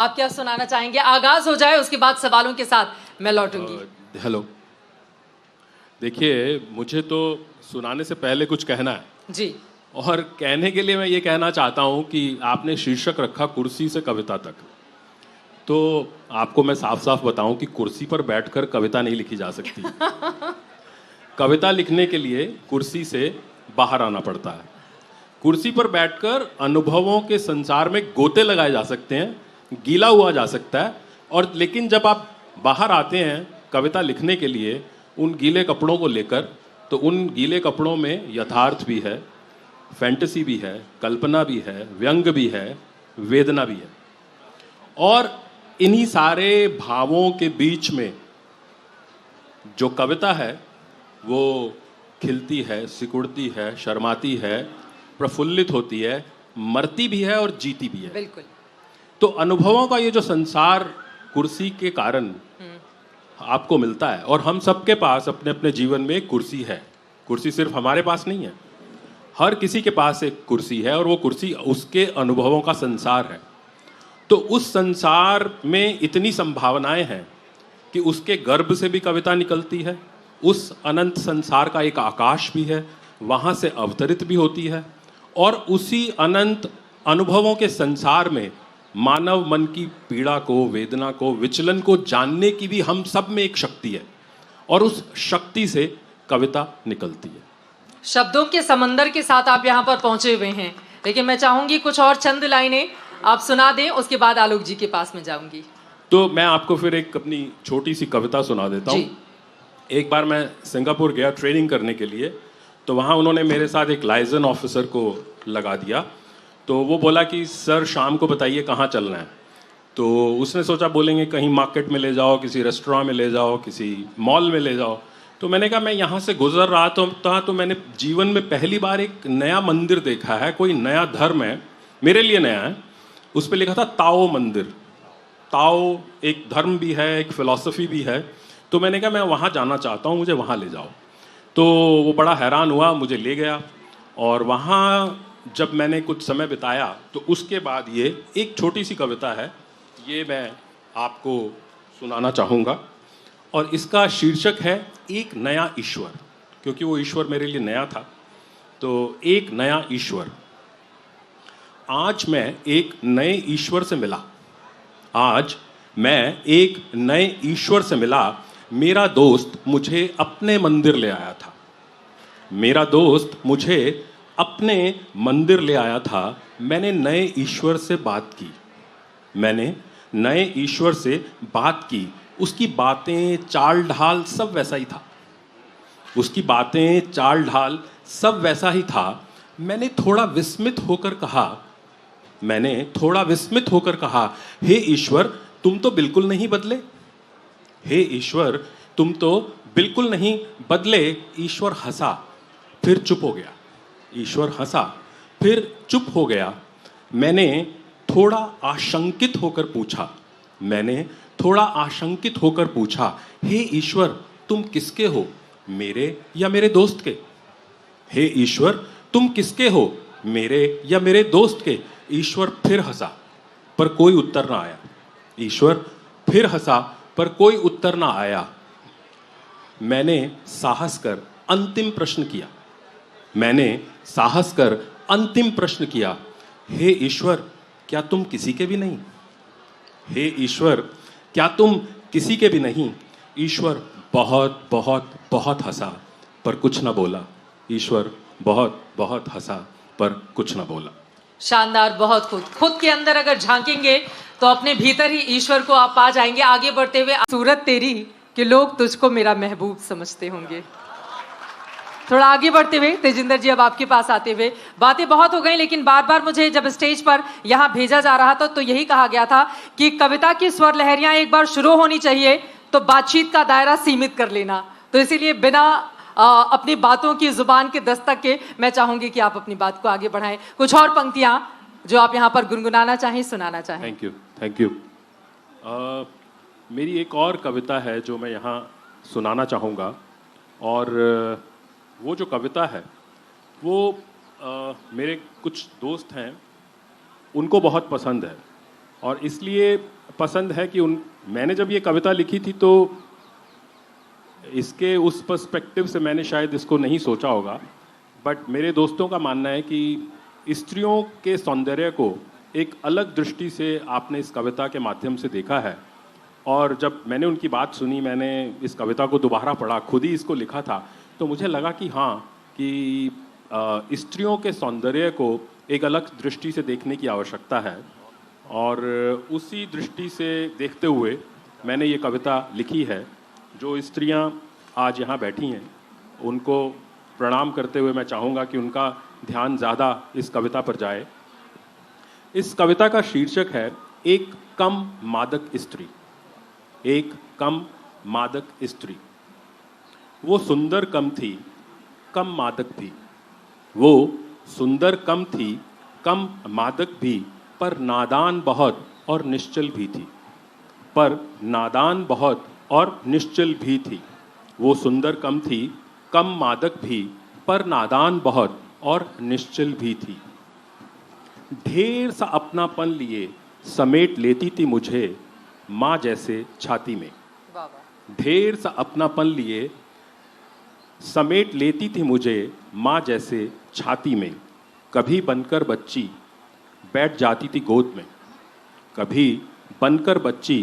आप क्या सुनाना चाहेंगे? आगाज हो जाए, उसके बाद सवालों के साथ मैं लौटूंगी। हेलो। देखिए, मुझे तो सुनाने से पहले कुछ कहना है जी। और कहने के लिए मैं ये कहना चाहता हूँ कि आपने शीर्षक रखा कुर्सी से कविता तक। तो आपको मैं साफ साफ बताऊं कि कुर्सी पर बैठकर कविता नहीं लिखी जा सकती। कविता लिखने के लिए कुर्सी से बाहर आना पड़ता है। कुर्सी पर बैठकर अनुभवों के संसार में गोते लगाए जा सकते हैं, गीला हुआ जा सकता है, और लेकिन जब आप बाहर आते हैं कविता लिखने के लिए उन गीले कपड़ों को लेकर, तो उन गीले कपड़ों में यथार्थ भी है, फैंटेसी भी है, कल्पना भी है, व्यंग भी है, वेदना भी है। और इन्हीं सारे भावों के बीच में जो कविता है वो खिलती है, सिकुड़ती है, शर्माती है, प्रफुल्लित होती है, मरती भी है और जीती भी है। बिल्कुल। तो अनुभवों का ये जो संसार कुर्सी के कारण आपको मिलता है, और हम सबके पास अपने अपने जीवन में एक कुर्सी है। कुर्सी सिर्फ हमारे पास नहीं है, हर किसी के पास एक कुर्सी है, और वो कुर्सी उसके अनुभवों का संसार है। तो उस संसार में इतनी संभावनाएं हैं कि उसके गर्भ से भी कविता निकलती है, उस अनंत संसार का एक आकाश भी है, वहाँ से अवतरित भी होती है, और उसी अनंत अनुभवों के संसार में मानव मन की पीड़ा को, वेदना को, विचलन को जानने की भी हम सब में एक शक्ति है, और उस शक्ति से कविता निकलती है। शब्दों के समंदर के साथ आप यहाँ पर पहुंचे हुए हैं, लेकिन मैं चाहूंगी कुछ और चंद लाइनें आप सुना दें, उसके बाद आलोक जी के पास में जाऊंगी। तो मैं आपको फिर एक अपनी छोटी सी कविता सुना देता हूँ। एक बार मैं सिंगापुर गया ट्रेनिंग करने के लिए, तो वहाँ उन्होंने मेरे साथ एक लाइजन ऑफिसर को लगा दिया। तो वो बोला कि सर शाम को बताइए कहाँ चलना है। तो उसने सोचा बोलेंगे कहीं मार्केट में ले जाओ, किसी रेस्टोरेंट में ले जाओ, किसी मॉल में ले जाओ। तो मैंने कहा मैं यहाँ से गुजर रहा था तो मैंने जीवन में पहली बार एक नया मंदिर देखा है, कोई नया धर्म है, मेरे लिए नया है। उस पर लिखा था ताओ मंदिर। ताओ एक धर्म भी है, एक फिलॉसफी भी है। तो मैंने कहा मैं वहाँ जाना चाहता हूँ, मुझे वहाँ ले जाओ। तो वो बड़ा हैरान हुआ, मुझे ले गया, और वहाँ जब मैंने कुछ समय बिताया तो उसके बाद ये एक छोटी सी कविता है, ये मैं आपको सुनाना चाहूँगा। और इसका शीर्षक है एक नया ईश्वर, क्योंकि वो ईश्वर मेरे लिए नया था। तो एक नया ईश्वर। आज मैं एक नए ईश्वर से मिला, आज मैं एक नए ईश्वर से मिला। मेरा दोस्त मुझे अपने मंदिर ले आया था, मेरा दोस्त मुझे अपने मंदिर ले आया था। मैंने नए ईश्वर से बात की, मैंने नए ईश्वर से बात की। उसकी बातें, चाल ढाल सब वैसा ही था, उसकी बातें, चाल ढाल सब वैसा ही था। मैंने थोड़ा विस्मित होकर कहा, मैंने थोड़ा विस्मित होकर कहा, हे ईश्वर तुम तो बिल्कुल नहीं बदले, हे ईश्वर तुम तो बिल्कुल नहीं बदले। ईश्वर हंसा, फिर चुप हो गया। ईश्वर हंसा, फिर चुप हो गया। मैंने थोड़ा आशंकित होकर पूछा, मैंने थोड़ा आशंकित होकर पूछा, हे ईश्वर तुम किसके हो, मेरे या मेरे दोस्त के? हे ईश्वर तुम किसके हो, मेरे या मेरे दोस्त के? ईश्वर फिर हंसा, पर कोई उत्तर ना आया। ईश्वर फिर हंसा, पर कोई उत्तर ना आया। मैंने साहस कर अंतिम प्रश्न किया, मैंने साहस कर अंतिम प्रश्न किया, हे ईश्वर क्या तुम किसी के भी नहीं? हे ईश्वर क्या तुम किसी के भी नहीं? ईश्वर बहुत बहुत बहुत हंसा, पर कुछ ना बोला। ईश्वर बहुत बहुत हंसा, पर कुछ ना बोला। शानदार। बहुत खुद के अंदर अगर झांकेंगे तो अपने भीतर ही ईश्वर को आप पा जाएंगे। आगे बढ़ते हुए, सूरत तेरी कि लोग तुझको मेरा महबूब समझते होंगे। थोड़ा आगे बढ़ते हुए तेजिंदर जी, अब आपके पास आते हुए, बातें बहुत हो गई, लेकिन बार बार मुझे जब स्टेज पर यहाँ भेजा जा रहा था तो यही कहा गया था कि कविता की स्वर लहरियां एक बार शुरू होनी चाहिए तो बातचीत का दायरा सीमित कर लेना। तो इसीलिए बिना अपनी बातों की जुबान के दस्तक के मैं चाहूंगी कि आप अपनी बात को आगे बढ़ाएं। कुछ और पंक्तियां जो आप यहाँ पर गुनगुनाना चाहें, सुनाना चाहें। Thank you, thank you. मेरी एक और कविता है जो मैं यहाँ सुनाना चाहूँगा, और वो जो कविता है वो मेरे कुछ दोस्त हैं उनको बहुत पसंद है। और इसलिए पसंद है कि मैंने जब ये कविता लिखी थी तो इसके उस पर्सपेक्टिव से मैंने शायद इसको नहीं सोचा होगा, बट मेरे दोस्तों का मानना है कि स्त्रियों के सौंदर्य को एक अलग दृष्टि से आपने इस कविता के माध्यम से देखा है। और जब मैंने उनकी बात सुनी, मैंने इस कविता को दोबारा पढ़ा, खुद ही इसको लिखा था, तो मुझे लगा कि हाँ, कि स्त्रियों के सौंदर्य को एक अलग दृष्टि से देखने की आवश्यकता है। और उसी दृष्टि से देखते हुए मैंने ये कविता लिखी है। जो स्त्रियां आज यहाँ बैठी हैं उनको प्रणाम करते हुए मैं चाहूँगा कि उनका ध्यान ज़्यादा इस कविता पर जाए। इस कविता का शीर्षक है एक कम मादक स्त्री। एक कम मादक स्त्री। वो सुंदर कम थी, कम मादक भी। वो सुंदर कम थी, कम मादक भी, पर नादान बहुत और निश्चल भी थी। पर नादान बहुत और निश्चल भी थी। वो सुंदर कम थी, कम मादक भी, पर नादान बहुत और निश्चल भी थी। ढेर सा अपनापन लिए समेट लेती थी मुझे माँ जैसे छाती में। ढेर सा अपनापन लिए समेट लेती थी मुझे माँ जैसे छाती में। कभी बनकर बच्ची बैठ जाती थी गोद में। कभी बनकर बच्ची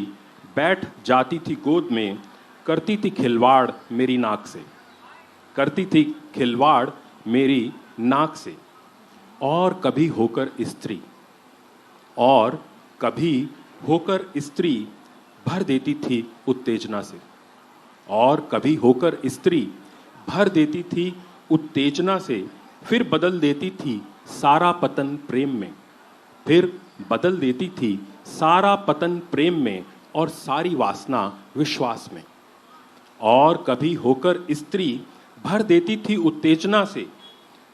बैठ जाती थी गोद में। करती थी खिलवाड़ मेरी नाक से। करती थी खिलवाड़ मेरी नाक से। और कभी होकर स्त्री, और कभी होकर स्त्री भर देती थी उत्तेजना से। और कभी होकर स्त्री भर देती थी उत्तेजना से। फिर बदल देती थी सारा पतन प्रेम में। फिर बदल देती थी सारा पतन प्रेम में और सारी वासना विश्वास में। और कभी होकर स्त्री भर देती थी उत्तेजना से।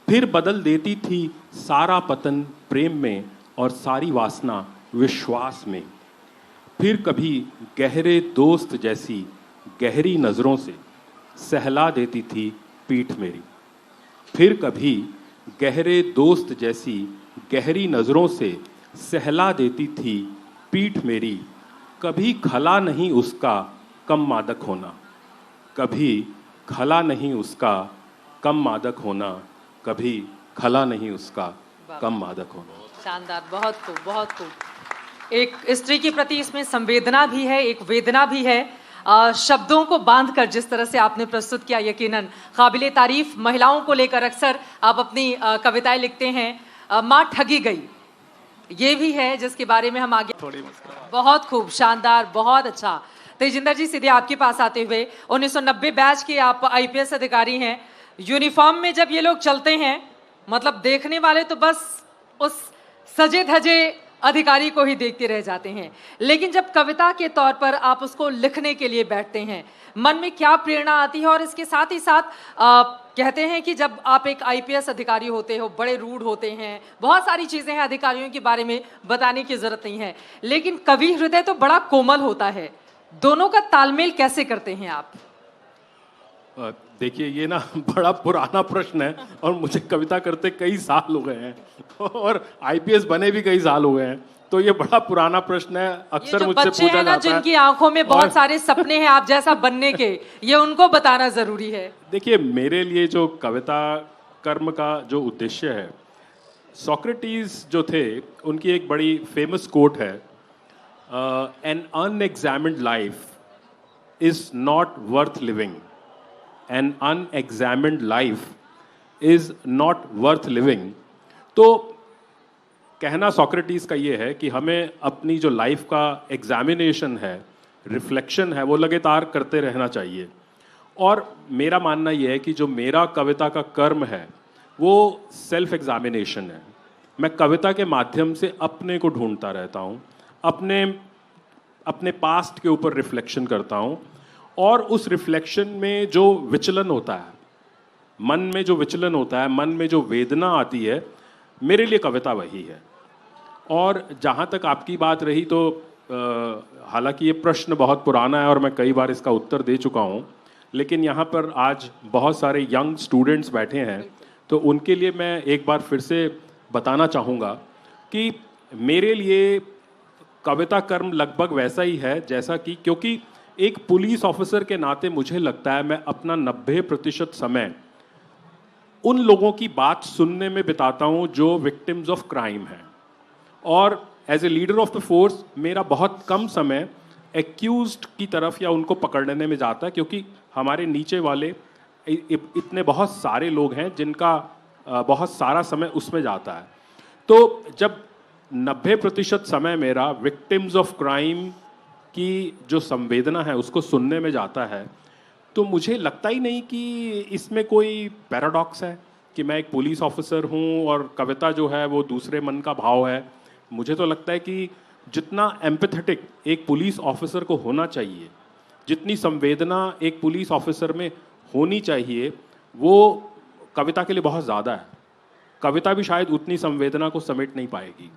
फिर बदल देती थी सारा पतन प्रेम में और सारी वासना विश्वास में। फिर कभी गहरे दोस्त जैसी गहरी नज़रों से सहला देती थी पीठ मेरी। फिर कभी गहरे दोस्त जैसी गहरी नज़रों से सहला देती थी पीठ मेरी। कभी खला नहीं उसका कम मादक होना। कभी खला नहीं उसका कम मादक होना। कभी खला नहीं उसका कम मादक होना। शानदार, बहुत खूब, बहुत खूब। एक स्त्री के प्रति इसमें संवेदना भी है, एक वेदना भी है। शब्दों को बांधकर जिस तरह से आपने प्रस्तुत किया, यकीनन काबिले तारीफ। महिलाओं को लेकर अक्सर आप अपनी कविताएं लिखते हैं। माँ ठगी गई, ये भी है जिसके बारे में हम आगे। बहुत खूब, शानदार, बहुत अच्छा। तेजिंदर जी, सीधे आपके पास आते हुए, 1990 बैच के आप आईपीएस अधिकारी हैं। यूनिफॉर्म में जब ये लोग चलते हैं, मतलब देखने वाले तो बस उस सजे धजे अधिकारी को ही देखते रह जाते हैं, लेकिन जब कविता के तौर पर आप उसको लिखने के लिए बैठते हैं, मन में क्या प्रेरणा आती है? और इसके साथ ही साथ कहते हैं कि जब आप एक आईपीएस अधिकारी होते हो, बड़े रूड होते हैं, बहुत सारी चीज़ें हैं अधिकारियों के बारे में बताने की ज़रूरत नहीं है, लेकिन कवि हृदय तो बड़ा कोमल होता है। दोनों का तालमेल कैसे करते हैं आप? देखिए, ये ना बड़ा पुराना प्रश्न है और मुझे कविता करते कई साल हो गए हैं और आईपीएस बने भी कई साल हो गए हैं, तो ये बड़ा पुराना प्रश्न है। अक्सर मुझसे पूछा जाता है, जिनकी आंखों में बहुत सारे सपने हैं आप जैसा बनने के, ये उनको बताना जरूरी है। देखिए, मेरे लिए जो कविता कर्म का जो उद्देश्य है, सोक्रेटिस जो थे उनकी एक बड़ी फेमस कोट है, an unexamined life is not worth living. An unexamined life is not worth living। तो कहना सोक्रेटिस का ये है कि हमें अपनी जो लाइफ का एग्जामिनेशन है, रिफ्लेक्शन है, वो लगातार करते रहना चाहिए। और मेरा मानना ये है कि जो मेरा कविता का कर्म है वो सेल्फ एग्जामिनेशन है। मैं कविता के माध्यम से अपने को ढूंढता रहता हूँ, अपने पास्ट के ऊपर रिफ्लेक्शन करता हूँ, और उस रिफ्लेक्शन में जो विचलन होता है, मन में जो विचलन होता है, मन में जो वेदना आती है, मेरे लिए कविता वही है। और जहाँ तक आपकी बात रही, तो हालांकि ये प्रश्न बहुत पुराना है और मैं कई बार इसका उत्तर दे चुका हूँ, लेकिन यहाँ पर आज बहुत सारे यंग स्टूडेंट्स बैठे हैं, तो उनके लिए मैं एक बार फिर से बताना चाहूँगा कि मेरे लिए कविता कर्म लगभग वैसा ही है जैसा कि, क्योंकि एक पुलिस ऑफिसर के नाते मुझे लगता है मैं अपना 90% समय उन लोगों की बात सुनने में बिताता हूं जो विक्टिम्स ऑफ क्राइम हैं, और as a leader of the force मेरा बहुत कम समय एक्यूज्ड की तरफ या उनको पकड़ने में जाता है, क्योंकि हमारे नीचे वाले इतने बहुत सारे लोग हैं जिनका बहुत सारा समय उसमें जाता है। तो जब 90% समय मेरा विक्टिम्स ऑफ क्राइम की जो संवेदना है उसको सुनने में जाता है, तो मुझे लगता ही नहीं कि इसमें कोई पैराडॉक्स है कि मैं एक पुलिस ऑफिसर हूँ और कविता जो है वो दूसरे मन का भाव है। मुझे तो लगता है कि जितना एम्पैथेटिक एक पुलिस ऑफिसर को होना चाहिए, जितनी संवेदना एक पुलिस ऑफिसर में होनी चाहिए, वो कविता के लिए बहुत ज़्यादा है। कविता भी शायद उतनी संवेदना को समेट नहीं पाएगी।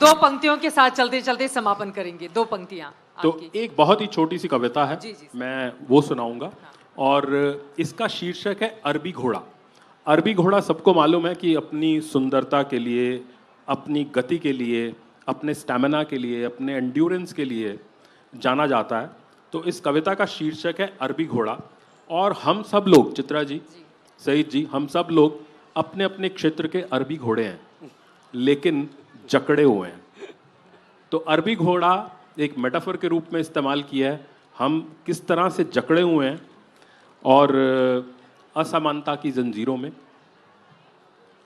दो पंक्तियों के साथ चलते चलते समापन करेंगे। दो पंक्तियां तो आपकी। एक बहुत ही छोटी सी कविता है, जी, जी, मैं वो सुनाऊंगा। और इसका शीर्षक है अरबी घोड़ा। अरबी घोड़ा सबको मालूम है कि अपनी सुंदरता के लिए, अपनी गति के लिए, अपने स्टैमिना के लिए, अपने एंड्योरेंस के लिए जाना जाता है। तो इस कविता का शीर्षक है अरबी घोड़ा। और हम सब लोग, चित्रा जी, सईद जी, हम सब लोग अपने अपने क्षेत्र के अरबी घोड़े हैं, लेकिन जकड़े हुए हैं। तो अरबी घोड़ा एक मेटाफर के रूप में इस्तेमाल किया है। हम किस तरह से जकड़े हुए हैं और असमानता की जंजीरों में।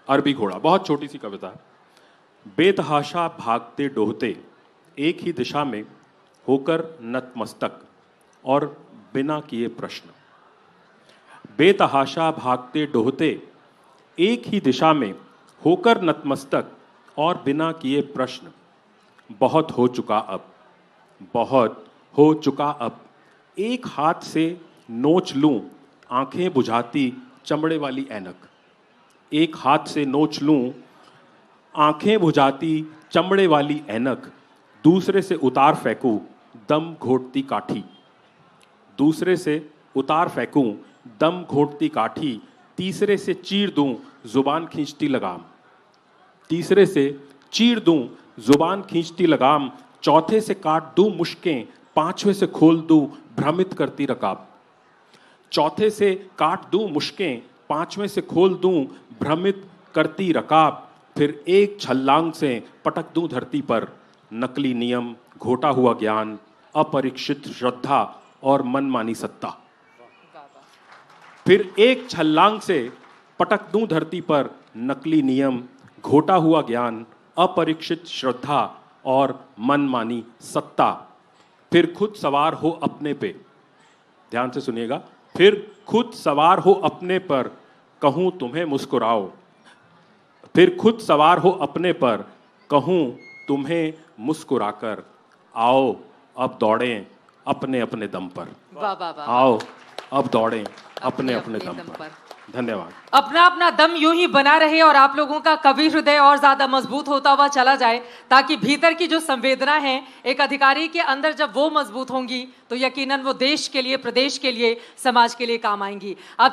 अरबी घोड़ा, बहुत छोटी सी कविता है। बेतहाशा भागते डोहते एक ही दिशा में होकर नतमस्तक और बिना किए प्रश्न। बेतहाशा भागते डोहते एक ही दिशा में होकर नतमस्तक और बिना किए प्रश्न। बहुत हो चुका अब, बहुत हो चुका अब। एक हाथ से नोच लूं आंखें बुझाती चमड़े वाली ऐनक। एक हाथ से नोच लूं आंखें बुझाती चमड़े वाली ऐनक। दूसरे से उतार फेंकूं दम घोटती काठी। दूसरे से उतार फेंकूं दम घोटती काठी। तीसरे से चीर दूं जुबान खींचती लगाम। तीसरे से चीर दूं जुबान खींचती लगाम। चौथे से काट दूं मुश्कें, पांचवें से खोल दूं भ्रमित करती रकाब। चौथे से काट दूं मुश्कें, पांचवें से खोल दूं भ्रमित करती रकाब। फिर एक छलांग से पटक दूं धरती पर नकली नियम, घोटा हुआ ज्ञान, अपरीक्षित श्रद्धा और मनमानी सत्ता। फिर एक छलांग से पटक दूं धरती पर नकली नियम, घोटा हुआ ज्ञान, अपरीक्षित श्रद्धा और मनमानी सत्ता। फिर खुद सवार हो अपने पे, ध्यान से सुनिएगा, फिर खुद सवार हो अपने पर कहूं तुम्हें मुस्कुराओ। फिर खुद सवार हो अपने पर कहूं तुम्हें मुस्कुराकर। आओ अब दौड़ें अपने अपने दम पर। वाह वाह वाह। आओ अब दौड़ें अपने अपने दम पर। धन्यवाद। अपना अपना दम यूं ही बना रहे और आप लोगों का कवि हृदय और ज्यादा मजबूत होता हुआ चला जाए, ताकि भीतर की जो संवेदना है एक अधिकारी के अंदर जब वो मजबूत होंगी तो यकीनन वो देश के लिए, प्रदेश के लिए, समाज के लिए काम आएंगी। आप